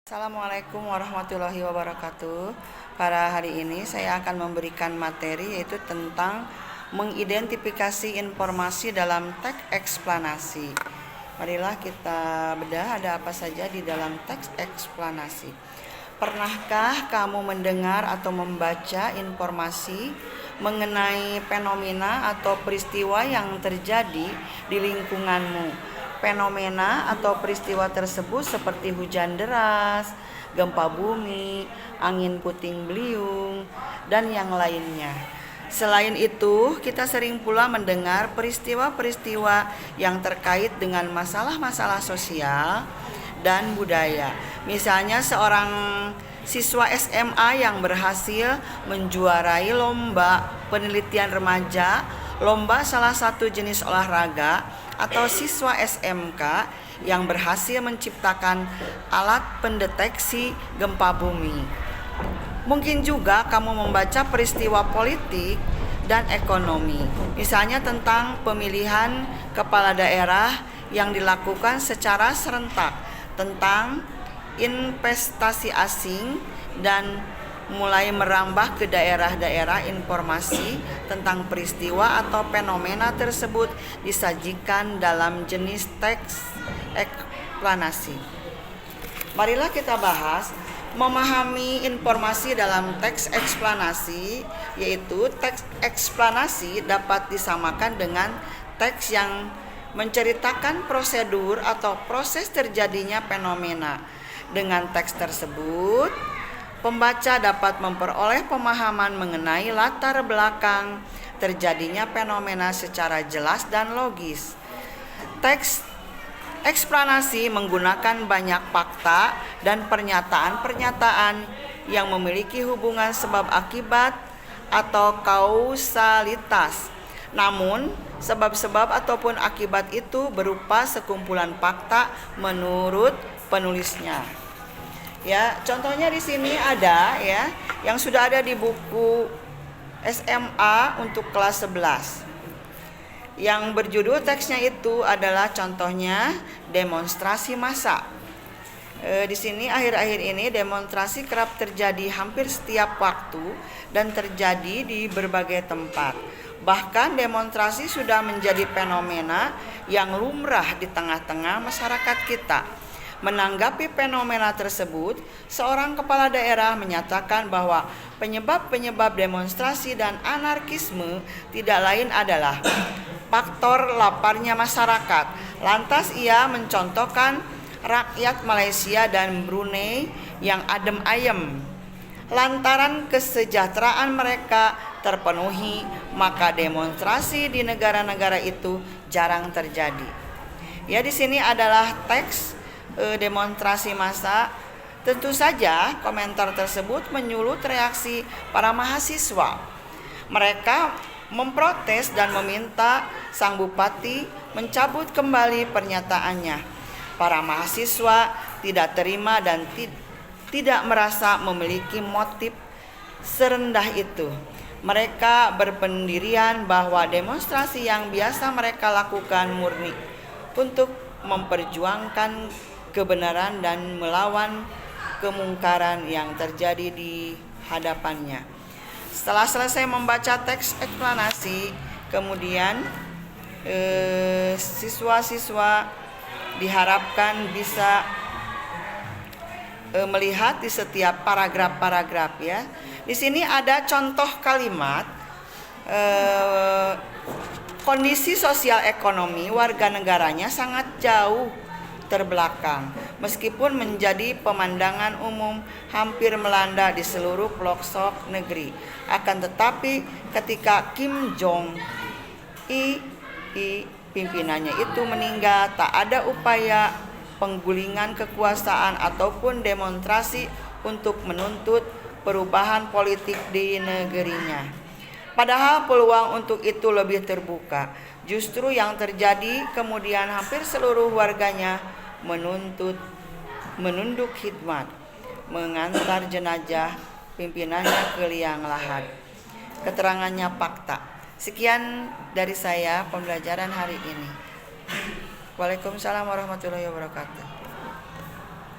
Assalamualaikum warahmatullahi wabarakatuh. Pada hari ini saya akan memberikan materi yaitu tentang mengidentifikasi informasi dalam teks eksplanasi. Marilah kita bedah ada apa saja di dalam teks eksplanasi. Pernahkah kamu mendengar atau membaca informasi mengenai fenomena atau peristiwa yang terjadi di lingkunganmu? Fenomena atau peristiwa tersebut seperti hujan deras, gempa bumi, angin puting beliung, dan yang lainnya. Selain itu, kita sering pula mendengar peristiwa-peristiwa yang terkait dengan masalah-masalah sosial dan budaya. Misalnya seorang siswa SMA yang berhasil menjuarai lomba penelitian remaja, lomba salah satu jenis olahraga, atau siswa SMK yang berhasil menciptakan alat pendeteksi gempa bumi. Mungkin juga kamu membaca peristiwa politik dan ekonomi, misalnya tentang pemilihan kepala daerah yang dilakukan secara serentak, tentang investasi asing, dan mulai merambah ke daerah-daerah. Informasi tentang peristiwa atau fenomena tersebut disajikan dalam jenis teks eksplanasi. Marilah kita bahas memahami informasi dalam teks eksplanasi, yaitu teks eksplanasi dapat disamakan dengan teks yang menceritakan prosedur atau proses terjadinya fenomena. Dengan teks tersebut, pembaca dapat memperoleh pemahaman mengenai latar belakang terjadinya fenomena secara jelas dan logis. Teks eksplanasi menggunakan banyak fakta dan pernyataan-pernyataan yang memiliki hubungan sebab akibat atau kausalitas. Namun, sebab-sebab ataupun akibat itu berupa sekumpulan fakta menurut penulisnya. Ya, contohnya di sini ada ya yang sudah ada di buku SMA untuk kelas 11. Yang berjudul teksnya itu adalah contohnya demonstrasi massa. Di sini akhir-akhir ini demonstrasi kerap terjadi hampir setiap waktu dan terjadi di berbagai tempat. Bahkan demonstrasi sudah menjadi fenomena yang lumrah di tengah-tengah masyarakat kita. Menanggapi fenomena tersebut, seorang kepala daerah menyatakan bahwa penyebab-penyebab demonstrasi dan anarkisme tidak lain adalah faktor laparnya masyarakat. Lantas ia mencontohkan rakyat Malaysia dan Brunei yang adem ayem. Lantaran kesejahteraan mereka terpenuhi, maka demonstrasi di negara-negara itu jarang terjadi. Ya, di sini adalah teks demonstrasi massa. Tentu saja komentar tersebut menyulut reaksi para mahasiswa. Mereka memprotes dan meminta sang bupati mencabut kembali pernyataannya. Para mahasiswa tidak terima dan tidak merasa memiliki motif serendah itu. Mereka berpendirian bahwa demonstrasi yang biasa mereka lakukan murni untuk memperjuangkan kebenaran dan melawan kemungkaran yang terjadi di hadapannya. Setelah selesai membaca teks eksplanasi, kemudian siswa-siswa diharapkan bisa melihat di setiap paragraf-paragraf ya. Di sini ada contoh kalimat kondisi sosial ekonomi warga negaranya sangat jauh terbelakang, meskipun menjadi pemandangan umum hampir melanda di seluruh pelosok negeri. Akan tetapi ketika Kim Jong-il pimpinannya itu meninggal, tak ada upaya penggulingan kekuasaan ataupun demonstrasi untuk menuntut perubahan politik di negerinya. Padahal peluang untuk itu lebih terbuka. Justru yang terjadi kemudian hampir seluruh warganya menunduk khidmat, mengantar jenazah pimpinannya ke liang lahat. Keterangannya fakta. Sekian dari saya pembelajaran hari ini. Waalaikumsalam warahmatullahi wabarakatuh.